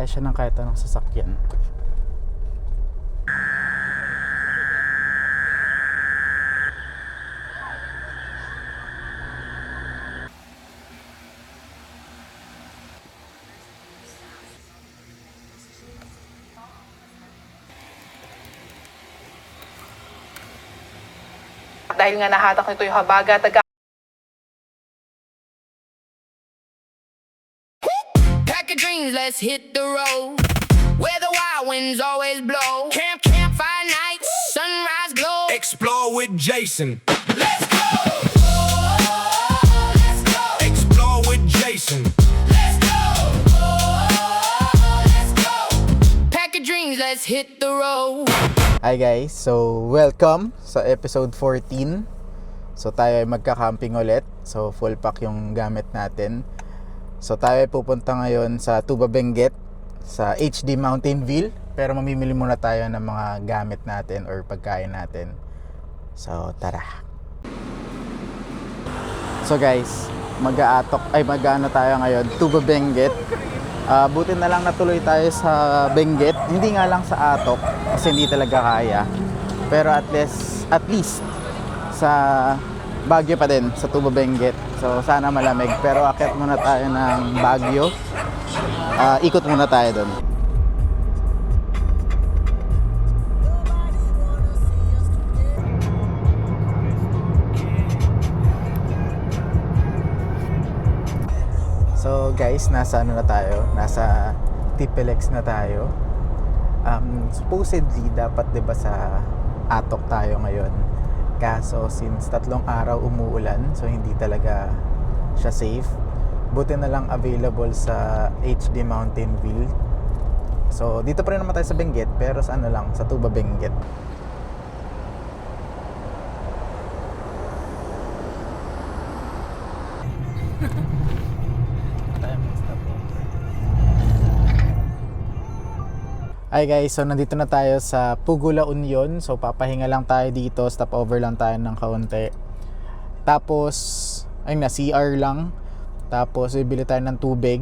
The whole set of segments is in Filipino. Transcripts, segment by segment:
siya ng kahit anong sasakyan. Dahil nga nahatak nito yung habagat, Pack of dreams, let's hit the road. Where the wild winds always blow. Campfire nights, sunrise glow. Explore with Jason. Let's go! Let's go! Explore with Jason. Let's go! Let's go! Pack of dreams, let's hit the road. Hi guys, so welcome sa episode 14. So tayo ay magka-camping ulit. So full pack yung gamit natin. So tayo ay pupunta ngayon sa Tuba Benguet sa HD Mountain View. Pero mamimili muna tayo ng mga gamit natin or pagkain natin. So tara. So guys, mag-ano tayo ngayon, Tuba Benguet. Buti na lang natuloy tayo sa Benguet. Hindi nga lang sa Atok kasi hindi talaga kaya. Pero at least sa Baguio pa din, sa Tuba Benguet. So sana malamig. Pero akit muna tayo ng Baguio. Ikot muna tayo doon. So guys, nasa ano na tayo? Nasa Tipelex na tayo. Supposedly dapat 'di ba sa Atok tayo ngayon. Kaso since 3 araw umuulan, so hindi talaga siya safe. Buti na lang available sa HD Mountain View. So dito pa rin naman tayo sa Benguet, pero sa ano lang, sa Tuba Benguet. Hi guys, so nandito na tayo sa Pugo La Union. So papahinga lang tayo dito, stop over lang tayo ng kaunti. Tapos, ayun na, CR lang. Tapos bibili tayo ng tubig.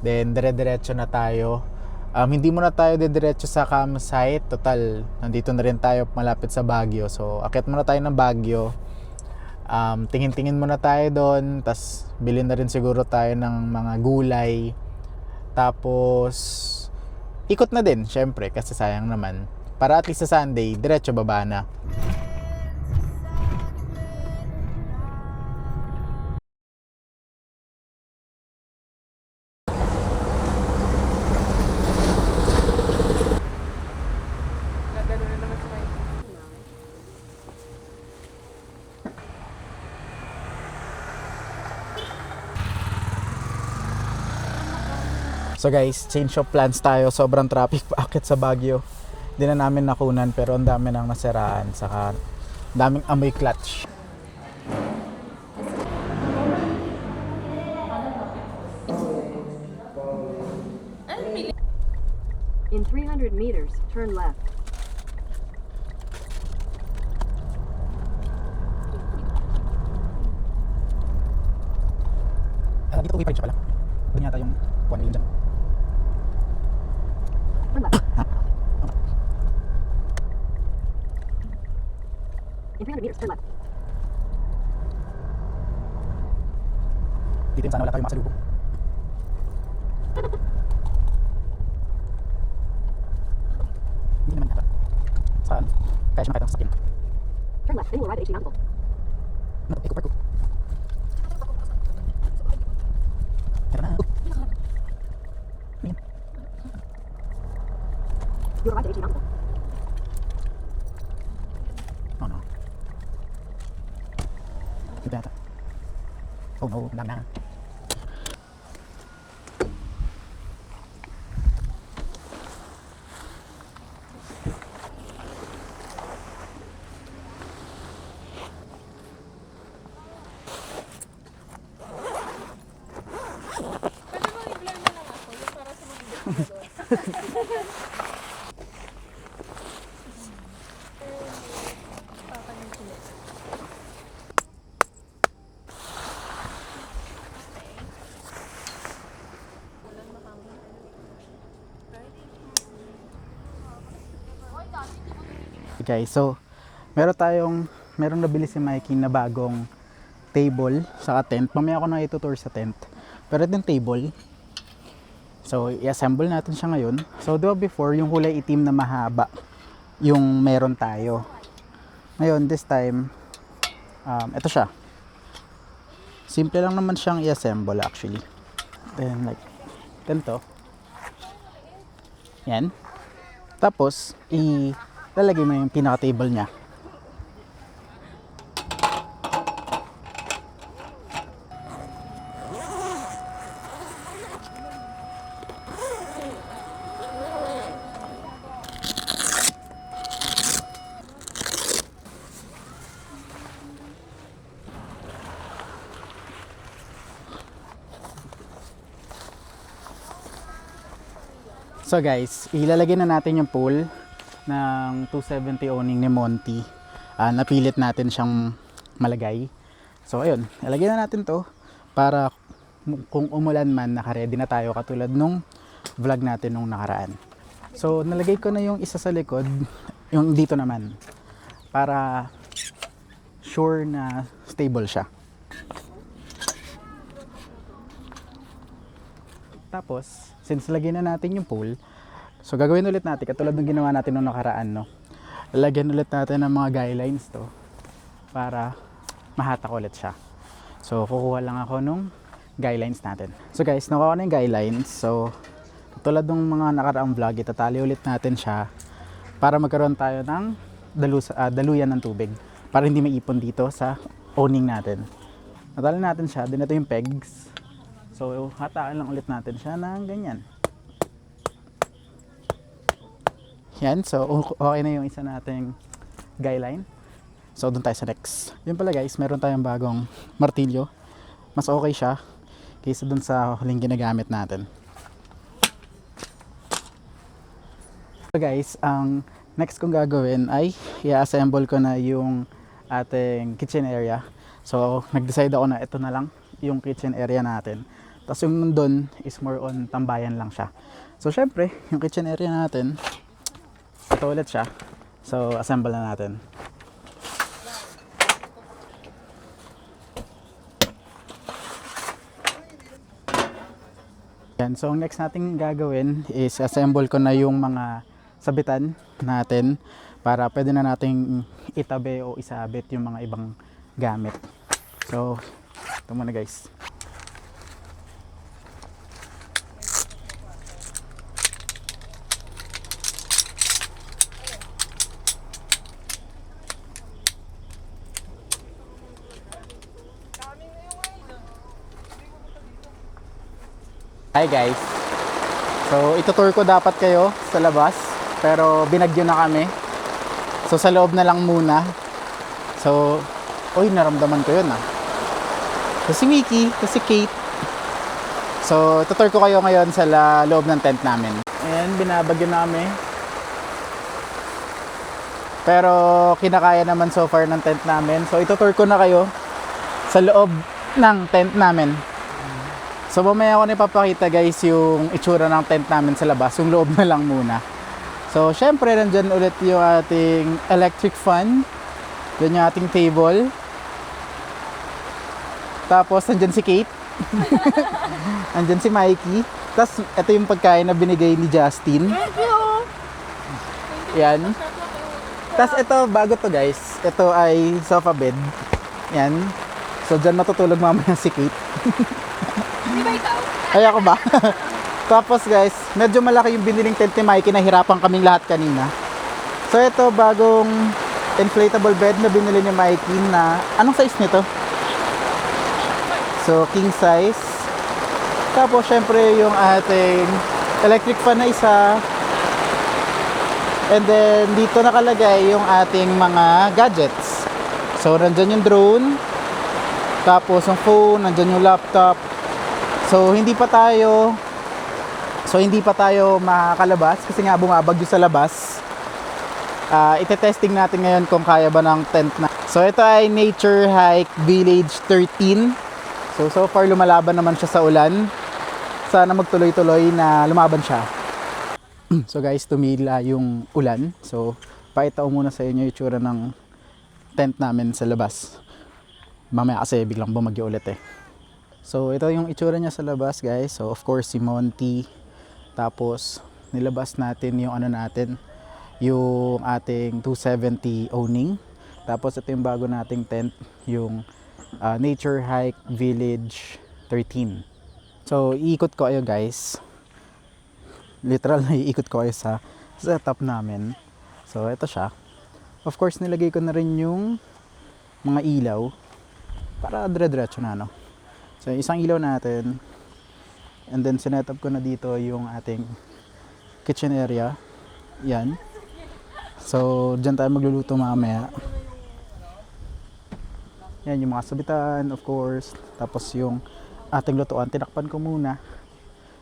Then dire-diretso na tayo. Hindi muna tayo diretso sa campsite. Total, nandito na rin tayo malapit sa Baguio. So akit muna tayo ng Baguio. Tingin-tingin muna tayo doon. Tapos bilhin na rin siguro tayo ng mga gulay. Tapos ikot na din, syempre, kasi sayang naman. Para at least sa Sunday, diretso baba na. So guys, change of plans tayo. Sobrang traffic paakit sa Baguio. Hindi na namin nakunan pero ang dami nang nasiraan. Saka daming amoy clutch. In 300 meters, turn left. Dito uwi pa rin siya pala. Doon yata yung one lane dyan. Turn left. In 300 meters, turn left. Dito yung sana wala tayong makasalubong. Hindi naman yata. Saan? Kaya siya makita ng sasakyan. Turn left, then you will arrive at HD Mountain. Eko parko. Tara na. You will arrive at HD Mountain. Oh no. Dito yata. Oh no, lang na. guys, so merong nabili si Mikey na bagong table sa tent. Mamaya ako na itutour sa tent. Pero ito yung table. So, i-assemble natin siya ngayon. So, diba before, yung kulay itim na mahaba, yung meron tayo. Ngayon, this time, ito siya. Simple lang naman siyang i-assemble actually. Then, like, ganito. Yan. Tapos, ilalagay mo yung pinaka-table niya. So guys, ilalagay na natin yung pole ng 270 owning ni Monty. Napilit natin siyang malagay. So ayun, ilagay na natin to para kung umulan man, naka-ready na tayo katulad nung vlog natin nung nakaraan. So nalagay ko na yung isa sa likod, yung dito naman, para sure na stable siya. Tapos, since lagyan na natin yung pole, so gagawin ulit natin katulad ng ginawa natin nung nakaraan, no? Lagyan ulit natin ng mga guidelines to para mahatak ulit siya. So kukuha lang ako nung guidelines natin. So guys, nakuha ko na yung guidelines. So katulad ng mga nakaraang vlog, itatali ulit natin siya para magkaroon tayo ng daluyan ng tubig para hindi maipon dito sa owning natin. Natali natin siya, din ito yung pegs. So, hatakan lang ulit natin siya ng ganyan. Yan. So, okay na yung isa nating guideline. So, doon tayo sa next. Yun pala guys, meron tayong bagong martilyo. Mas okay siya kaysa doon sa huling ginagamit natin. So guys, ang next kong gagawin ay i-assemble ko na yung ating kitchen area. So, nag-decide ako na ito na lang yung kitchen area natin. Tapos yung nandun is more on tambayan lang siya. So syempre, yung kitchen area natin, ito ulit siya. So assemble na natin. Yan, so ang next nating gagawin is assemble ko na yung mga sabitan natin para pwede na nating itabi o isabit yung mga ibang gamit. So, ito muna guys. Hi guys. So itutour ko dapat kayo sa labas pero binagyo na kami. So sa loob na lang muna. So naramdaman ko yun So si Mickey, si Kate. So itutour ko kayo ngayon sa loob ng tent namin. Ayan, binabagyo na kami. Pero kinakaya naman so far ng tent namin. So itutour ko na kayo sa loob ng tent namin. So mamaya ko na ipapakita guys yung itsura ng tent namin sa labas, yung loob na lang muna. So syempre nandyan ulit yung ating electric fan, dyan yung ating table. Tapos nandyan si Kate, nandyan si Mikey. Tapos ito yung pagkain na binigay ni Justin. Thank you! Yan. Tapos ito, bago to guys, ito ay sofa bed. Yan. So dyan matutulog mamaya si Kate. Di ba ikaw? Ay ako ba? Tapos guys, medyo malaki yung biniling tent ni Mikey, nahirapan kaming lahat kanina. So ito, bagong inflatable bed na binili ni Mikey na, anong size nito? So king size. Tapos syempre yung ating electric fan na isa. And then dito nakalagay yung ating mga gadgets. So nandyan yung drone. Tapos yung phone, nandyan yung laptop. So hindi pa tayo makakalabas kasi nga bumabagyo sa labas. Ite-testing natin ngayon kung kaya ba ng tent na. So ito ay Nature Hike Village 13. So far lumalaban naman siya sa ulan. Sana magtuloy-tuloy na lumaban siya. So guys, tumila yung ulan. So pakita ko muna sa inyo yung itsura ng tent namin sa labas. Mamaya kasi biglang bumagyo ulit eh. So ito yung itsura niya sa labas guys. So of course si Monty. Tapos nilabas natin yung ano natin, yung ating 270 owning. Tapos ito yung bago nating tent, yung Nature Hike Village 13. So iikot ko kayo guys. Literal na iikot ko kayo sa setup namin. So ito siya. Of course nilagay ko na rin yung mga ilaw para dire-diretso na no. So isang ilaw natin. And then sinetup ko na dito yung ating kitchen area. Yan. So dyan tayo magluluto mamaya. Yan yung mga sabitan of course. Tapos yung ating lutuan, tinakpan ko muna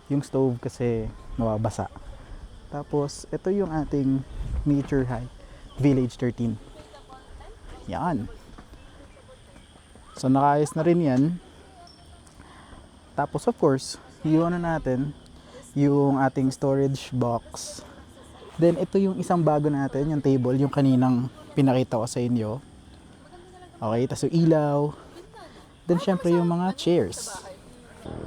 yung stove kasi mababasa. Tapos ito yung ating Nature Hike Village 13. Yan. So nakaayos na rin yan. Tapos of course, yung ano natin, yung ating storage box. Then ito yung isang bago natin, yung table, yung kaninang pinakita ko sa inyo. Okay, tapos yung ilaw. Then syempre yung mga chairs.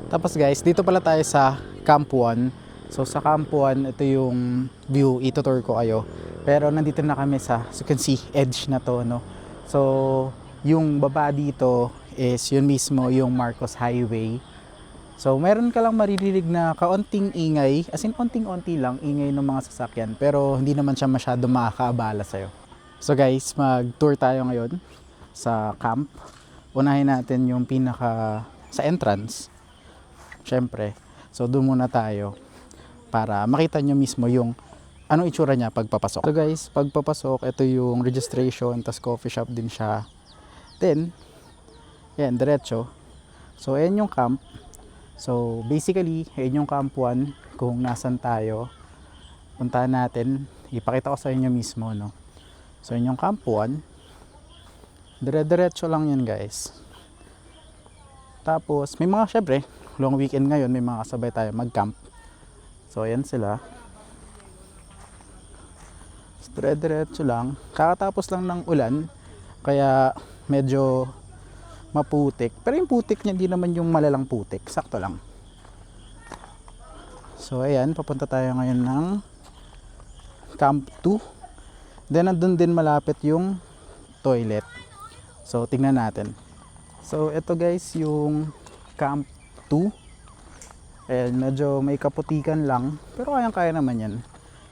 Tapos guys, dito pala tayo sa Camp 1. So sa Camp 1, ito yung view, itutour ko kayo. Pero nandito na kami sa, as you can see, edge na to, no? So, yung baba dito is yun mismo yung Marcos Highway. So, meron ka lang maririnig na kaunting ingay, as in konting-onti lang ingay ng mga sasakyan, pero hindi naman siya masyado makakaabala sa'yo. So guys, mag-tour tayo ngayon sa camp. Unahin natin yung pinaka sa entrance. Syempre. So, doon muna tayo para makita nyo mismo yung anong itsura niya pagpapasok. So guys, pagpapasok, ito yung registration, tas coffee shop din siya. Then, yan, diretso. So, ayan yung camp. So, basically, ayan yung Camp 1 kung nasan tayo. Puntahan natin. Ipakita ko sa inyo mismo, no? So, ayan yung Camp 1. Dire-diretso lang yan, guys. Tapos, may mga, syempre, long weekend ngayon, may mga kasabay tayo mag-camp. So, ayan sila. Dire-diretso lang. Kakatapos lang ng ulan, kaya medyo maputik. Pero yung putik niya, hindi naman yung malalang putik. Sakto lang. So, ayan. Papunta tayo ngayon ng Camp 2. Then, nandun din malapit yung toilet. So, tingnan natin. So, ito guys, yung Camp 2. Ayan, medyo may kaputikan lang. Pero kayang-kaya naman yan.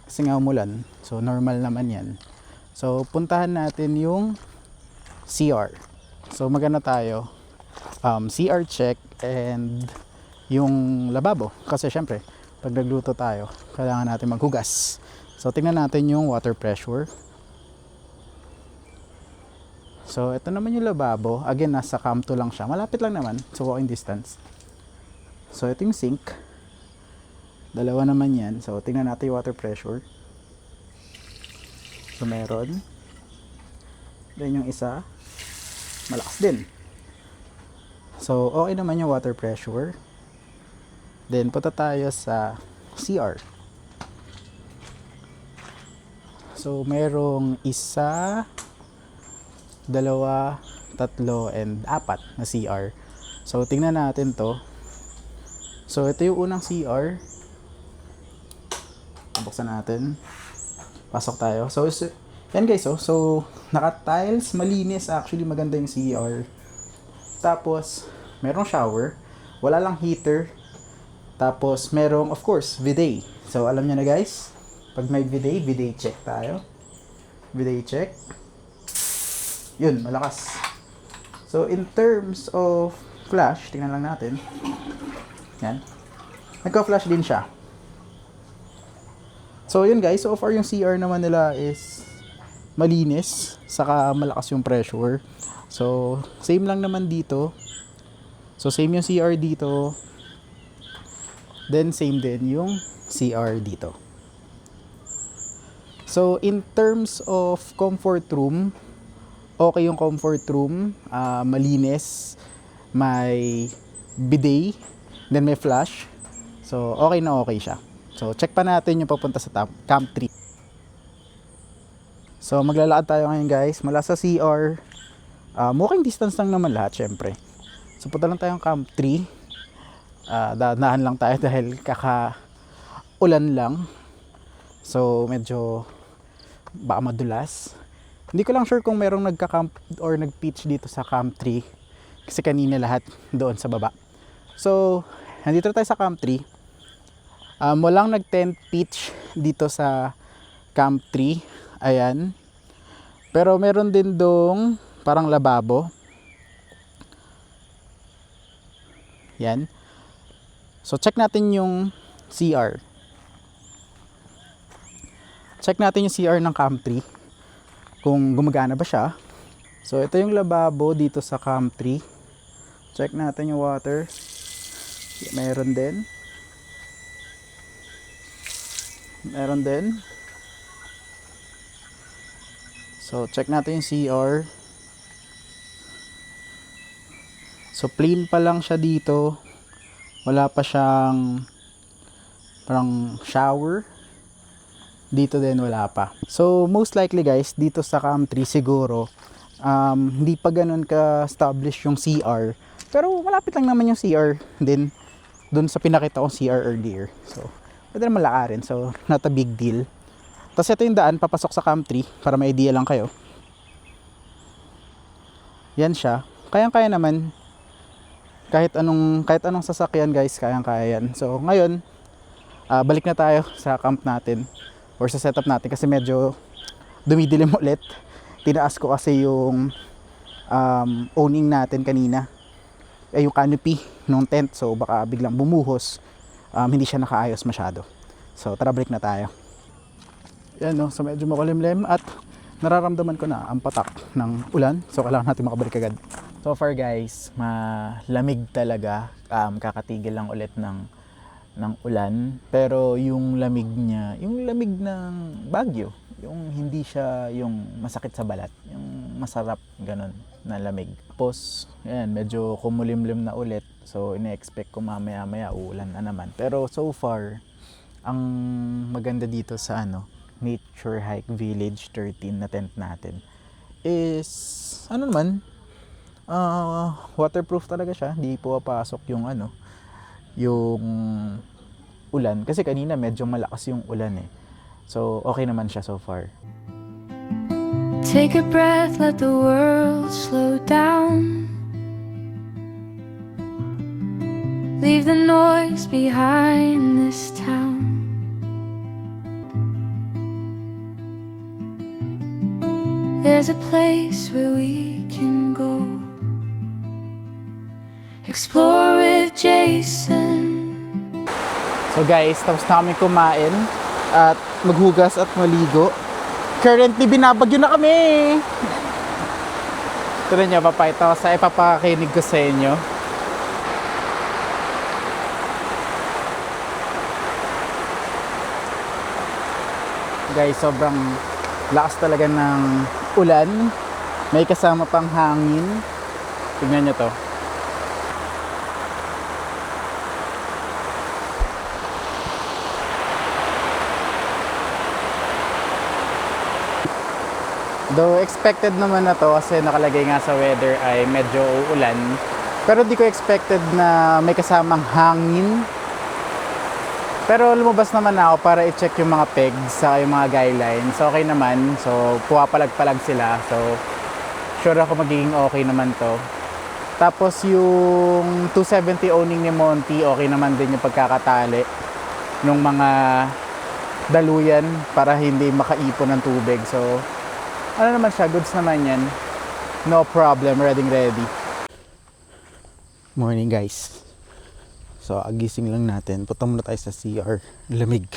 Kasi nga umulan. So, normal naman yan. So, puntahan natin yung CR. So, magana tayo. CR check and yung lababo. Kasi syempre, pag nagluto tayo, kailangan natin maghugas. So, tingnan natin yung water pressure. So, ito naman yung lababo. Again, nasa Camp 2 lang siya. Malapit lang naman. So, walking distance. So, ito yung sink. Dalawa naman yan. So, tingnan natin yung water pressure. So, meron. Then, yung isa, malakas din. So, okay naman yung water pressure. Then, punta tayo sa CR. So, merong isa, dalawa, tatlo, and apat na CR. So, tingnan natin to. So, ito yung unang CR. Buksan natin. Pasok tayo. So, yan guys, oh. So, naka-tiles, malinis. Actually, maganda yung CR. Tapos, merong shower. Wala lang heater. Tapos, merong, of course, bidet. So, alam nyo na guys, pag may bidet check tayo. Bidet check. Yun, malakas. So, in terms of flash, tingnan lang natin. Yan. Nagka-flash din siya. So, yun guys. So far, yung CR naman nila is malinis. Saka malakas yung pressure. So, same lang naman dito. So, same yung CR dito. Then, same din yung CR dito. So, in terms of comfort room, okay yung comfort room. Malinis. May bidet. Then, may flash. So, okay na okay siya. So, check pa natin yung papunta sa Camp 3. So maglalakad tayo ngayon guys mula sa CR. Walking distance lang naman lahat syempre. So punta lang tayong Camp 3. Danahan lang tayo dahil ulan lang. So medyo baka madulas. Hindi ko lang sure kung merong nagka-camp or nag-pitch dito sa Camp 3. Kasi kanina lahat doon sa baba. So nandito tayo sa Camp 3. Walang nag-tent pitch dito sa Camp 3. Ayan. Pero meron din dong parang lababo. Yan. So check natin yung CR. Check natin yung CR ng Camp 3. Kung gumagana ba siya. So ito yung lababo dito sa Camp 3. Check natin yung water. Meron din. Meron din. So check natin yung CR. So plain pa lang siya dito. Wala pa siyang parang shower. Dito din wala pa. So most likely guys, dito sa Camp 3 siguro hindi pa ganun ka-establish yung CR. Pero malapit lang naman yung CR din dun sa pinakita kong CR earlier. So pwede naman lakarin. So not a big deal. Tapos ito yung daan papasok sa Camp 3 para may idea lang kayo. Yan siya. Kayang-kaya naman. Kahit anong sasakyan guys, kayang-kaya yan. So ngayon, balik na tayo sa camp natin or sa setup natin kasi medyo dumidilim ulit. Tinaas ko kasi yung owning natin kanina. Yung canopy ng tent. So baka biglang bumuhos. Hindi siya nakaayos masyado. So tara, balik na tayo. Yan no, so medyo makulimlim at nararamdaman ko na ang patak ng ulan. So kailangan natin makabalik agad. So far guys, malamig talaga. Kakatigil lang ulit ng ulan. Pero yung lamig niya, yung lamig ng Baguio. Yung hindi siya yung masakit sa balat. Yung masarap ganun na lamig. Tapos, yan, medyo kumulimlim na ulit. So ine-expect ko mamaya-maya uulan na naman. Pero so far, ang maganda dito sa Nature Hike Village 13 na tent natin is waterproof talaga siya. Hindi pumapasok yung yung ulan kasi kanina medyo malakas yung ulan eh. So okay naman siya so far. Take a breath, let the world slow down. Leave the noise behind this town. There's a place where we can go. Explore with Jason. So guys, tapos na kami kumain at maghugas at maligo. Currently binabagyo na kami. Ito rin nyo, ipapakinig ko sa inyo. Guys, sobrang lakas talaga ng ulan. May kasama pang hangin. Tingnan nyo to. Though expected naman na to kasi nakalagay nga sa weather ay medyo uulan. Pero di ko expected na may kasamang hangin. Pero lumabas naman ako para i-check yung mga pegs sa yung mga guidelines. So okay naman. So puwapalag-palag sila. So sure ako magiging okay naman to. Tapos yung 270 owning ni Monty, okay naman din yung pagkakatali ng mga daluyan para hindi makaipon ng tubig. So ano naman siya, goods naman yan. No problem, ready. Morning guys. So agising lang natin. Punta muna tayo sa CR. Lamig.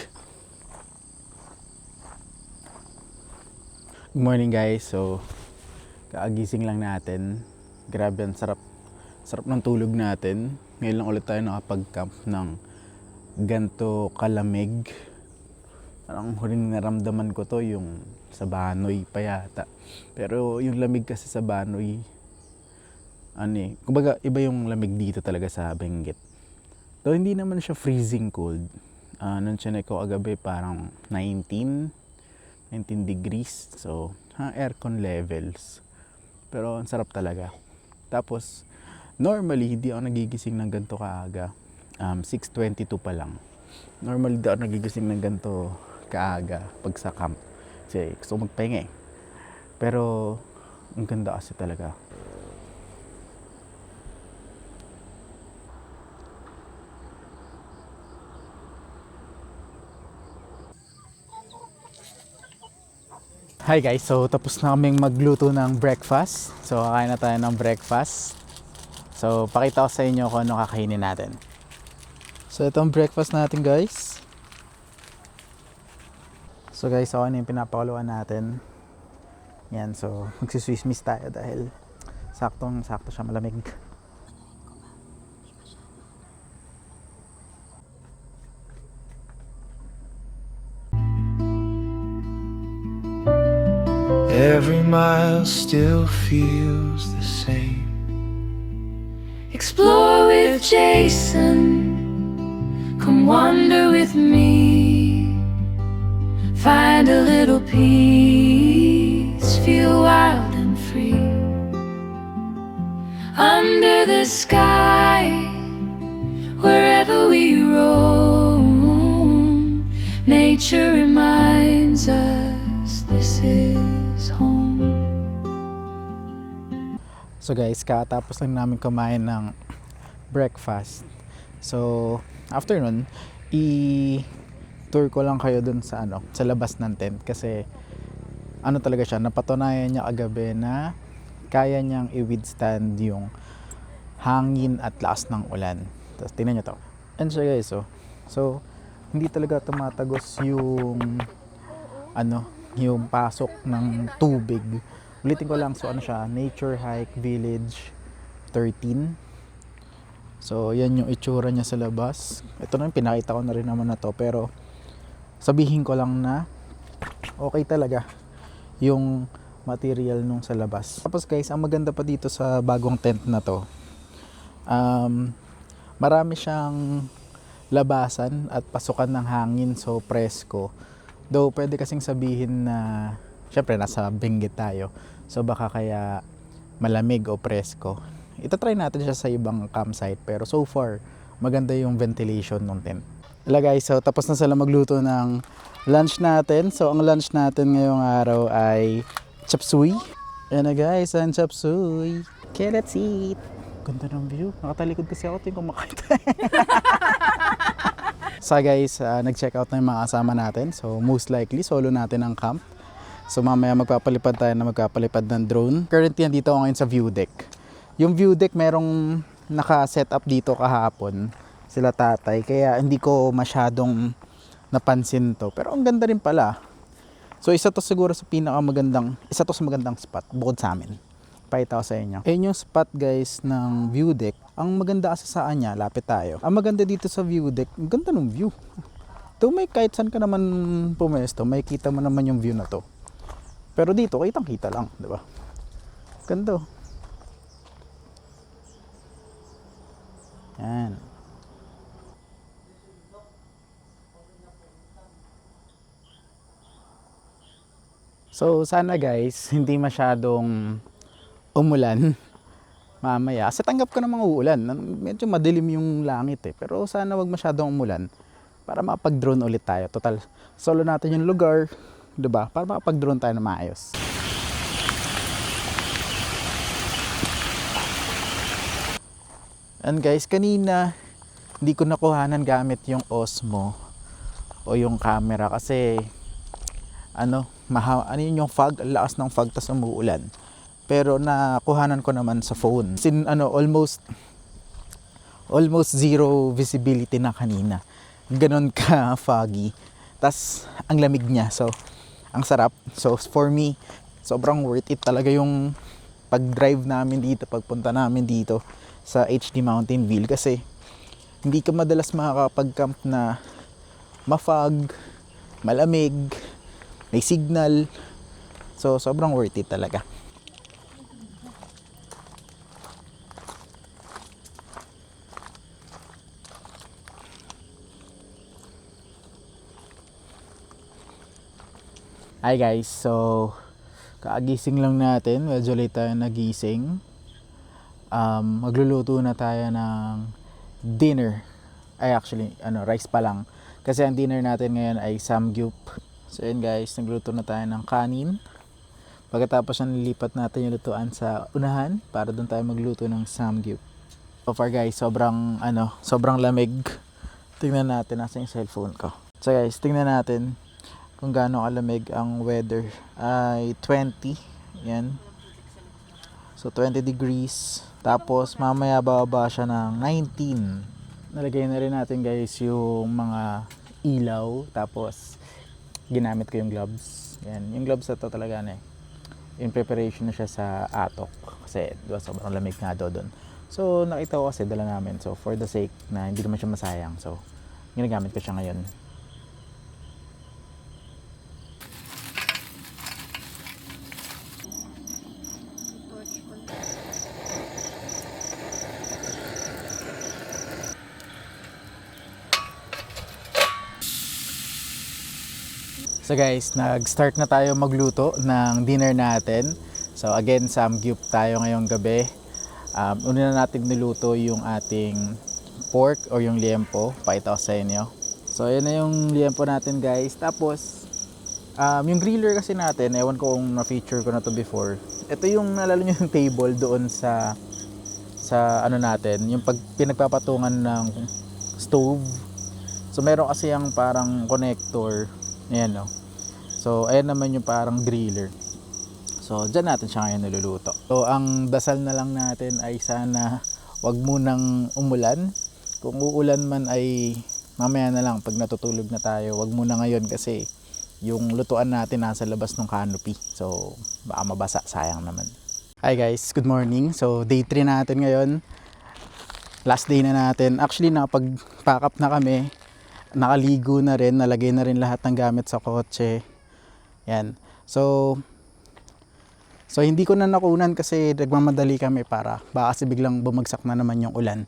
Good morning guys. So kaagising lang natin. Grabe, ang sarap ng tulog natin. Ngayon lang ulit tayo nakapag-camp ng ganto kalamig. Parang huling naramdaman ko to yung sa Banoy pa yata. Pero yung lamig kasi sa Banoy, kumbaga iba yung lamig dito talaga sa Benguet. So hindi naman siya freezing cold. Nung siya ko agabi parang 19 19 degrees. So, aircon levels. Pero ang sarap talaga. Tapos, normally, hindi ako nagigising ng ganito kaaga. 6:22 pa lang. Normally, hindi ako nagigising ng ganito kaaga pag sa camp. Kasi gusto ko magpahinga eh. Pero, ang ganda kasi talaga. Hi guys, so tapos na kaming magluto ng breakfast. So kakain na tayo ng breakfast. So pakita ko sa inyo kung ano kakainin natin. So ito ang breakfast natin guys. So guys, so ano yung pinapakuluan natin. Yan, so magsiswiss miss tayo dahil sakto siya malamig. Every mile still feels the same. Explore with Jason. Come wander with me. Find a little peace. Feel wild and free. Under the sky, wherever we roam, nature reminds us this is home. So guys, katapos lang namin kumain ng breakfast. So after nun, i-tour ko lang kayo dun sa sa labas ng tent kasi talaga siya, napatunayan niya kagabi na kaya niyang i-withstand yung hangin at lakas ng ulan. Tapos tingnan niyo to. And so guys, so hindi talaga tumatagos yung yung pasok ng tubig. Ulitin ko lang, so siya, Nature Hike Village 13. So yan yung itsura niya sa labas. Ito na yung pinakita ko na rin naman na to, pero sabihin ko lang na okay talaga yung material nung sa labas. Tapos guys, ang maganda pa dito sa bagong tent na to, marami siyang labasan at pasukan ng hangin, so presko. Though pwede kasing sabihin na syempre nasa Benguet tayo, so baka kaya malamig o presko. Itatry natin siya sa ibang campsite, pero so far maganda yung ventilation ng tent. Wala guys, so tapos na sila magluto ng lunch natin. So ang lunch natin ngayong araw ay chop suey. Yan na guys, ang chop suey. Okay, let's eat. Ganda ng view. Nakatalikod kasi ako tuwing kumakain. So guys, nag-check out na yung mga kasama natin. So most likely, solo natin ang camp. So mamaya magpapalipad ng drone. Currently, nandito ako ngayon sa view deck. Yung view deck, merong naka-set up dito kahapon. Sila tatay. Kaya hindi ko masyadong napansin to. Pero ang ganda rin pala. So isa to siguro sa isa to sa magandang spot bukod sa amin. Pakita ko sa inyo. Ayun yung spot guys ng view deck. Ang maganda kasi sa kanya, lapit tayo. Ang maganda dito sa view deck, ang ganda ng view. Ito may kahit saan ka naman pumesto, may kita mo naman yung view na to. Pero dito, kitang-kita lang, di ba? Ganda. Yan. So sana guys, hindi masyadong umulan mamaya. Kasi tanggap ko namang uulan. Medyo madilim yung langit eh. Pero sana wag masyadong umulan para makapag-drone ulit tayo. Total, solo natin yung lugar, 'di ba? Para makapag-drone tayo na maayos. And guys, kanina hindi ko nakuhanan gamit yung Osmo o yung camera kasi yung fog, ang lakas ng fog tas umuulan. Pero nakuhanan ko naman sa phone. Almost zero visibility na kanina. Ganon ka foggy. Tas ang lamig niya. So ang sarap. So for me, sobrang worth it talaga yung pag-drive namin dito, pagpunta namin dito sa HD Mountain View kasi hindi ka madalas makakapag-camp na ma-fog, malamig, may signal. So sobrang worth it talaga. Hi guys, so kaagising lang natin, medyo late tayo nagising. Magluluto na tayo ng dinner. Ay actually, rice pa lang. Kasi ang dinner natin ngayon ay samgyup. So yun guys, nagluto na tayo ng kanin. Pagkatapos nilipat natin yung lutuan sa unahan para doon tayo magluto ng samgyup. So far guys, sobrang lamig. Tingnan natin, nasa yung cellphone ko. So guys, tingnan natin kung gaano kalamig ang weather. Ay 20. Yan. So 20 degrees. Tapos mamaya bababa siya ng 19. Nalagay na rin natin guys yung mga ilaw. Tapos ginamit ko yung gloves. Yan. Yung gloves na to talaga in preparation na siya sa atok. Kasi diba, sobrang lamig nga doon. So nakita ko kasi dala namin. So for the sake na hindi naman siya masayang. So ginagamit ko siya ngayon. So guys, nag-start na tayo magluto ng dinner natin. So again, samgyup tayo ngayong gabi. Una na natin niluto yung ating pork or yung liempo. Pakita ko sa inyo. So ayan na yung liempo natin guys. Tapos, yung griller kasi natin, ewan ko kung na-feature ko na to before. Ito yung nalala nyo yung table doon sa natin, yung pinagpapatungan ng stove. So meron kasi yung parang connector. Ayan no. So ayan naman yung parang griller. So dyan natin siya ngayon niluluto. So ang dasal na lang natin ay sana wag munang umulan. Kung uulan man ay mamaya na lang pag natutulog na tayo. Wag muna ngayon kasi yung lutuan natin nasa labas ng canopy. So baka mabasa, sayang naman. Hi guys, good morning. So day 3 natin ngayon. Last day na natin. Actually nakapag-pack up na kami. Nakaligo na rin, nalagay na rin lahat ng gamit sa kotse. Yan. So hindi ko na nakunan kasi nagmamadali kami para baka kasi biglang bumagsak na naman yung ulan.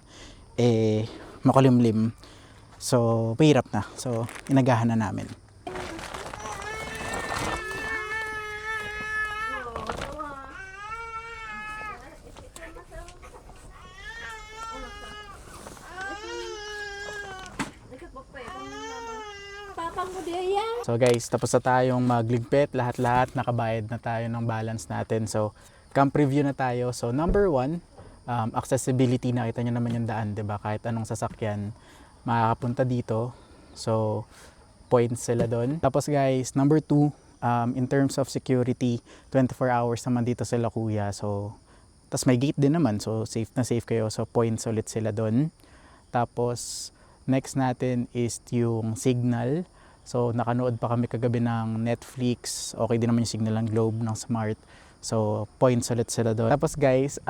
Makulimlim. So pahirap na. So inagahan na namin. So guys, tapos na tayong magligpit, lahat-lahat, nakabayad na tayo ng balance natin. So camp review na tayo. So number 1, accessibility, nakita nyo naman yung daan, 'di ba? Kahit anong sasakyan makakapunta dito. So points sila doon. Tapos guys, number 2, in terms of security, 24 hours naman dito sila kuya. So tas may gate din naman, so safe na safe kayo. So points ulit sila doon. Tapos next natin is yung signal. So nakanood pa kami kagabi ng Netflix. Okay din naman yung signal ng Globe, ng Smart. So points ulit sila doon. Tapos guys,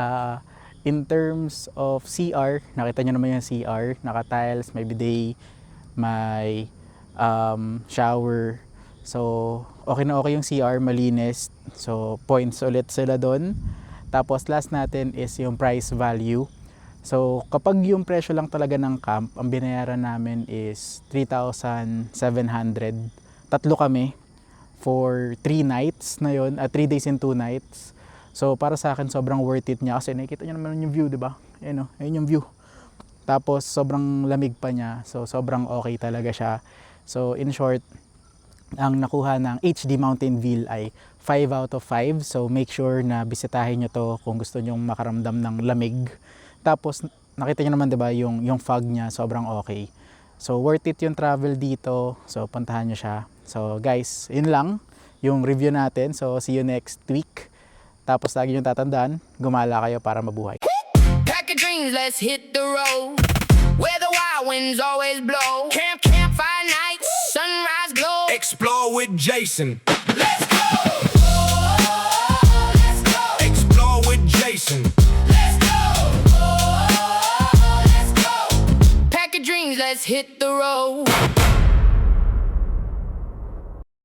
in terms of CR, nakita nyo naman yung CR. Naka-tiles, may bidet, may shower. So okay na okay yung CR, malinis. So points ulit sila doon. Tapos last natin is yung price value. So kapag yung presyo lang talaga ng camp, ang binayaran namin is 3,700. Tatlo kami for 3 nights na yun, 3 days and 2 nights. So para sa akin sobrang worth it niya kasi nakikita niyo naman yung view, 'di ba? Ayun yung view. Tapos sobrang lamig pa niya. So sobrang okay talaga siya. So in short, ang nakuha ng HD Mountain View ay 5 out of 5. So make sure na bisitahin niyo to kung gusto niyo makaramdam ng lamig. Tapos nakita niyo naman 'di ba yung fog niya, sobrang okay. So worth it yung travel dito. So puntahan niyo siya. So guys, yun lang yung review natin. So see you next week. Tapos lagi yung tatandaan, gumala kayo para mabuhay. Pack of dreams, let's hit the road. Where the wild winds always blow. Campfire nights, sunrise glow. Explore with Jason. Let's go! Let's go! Explore with Jason. Let's go! Pack of dreams, let's hit the road.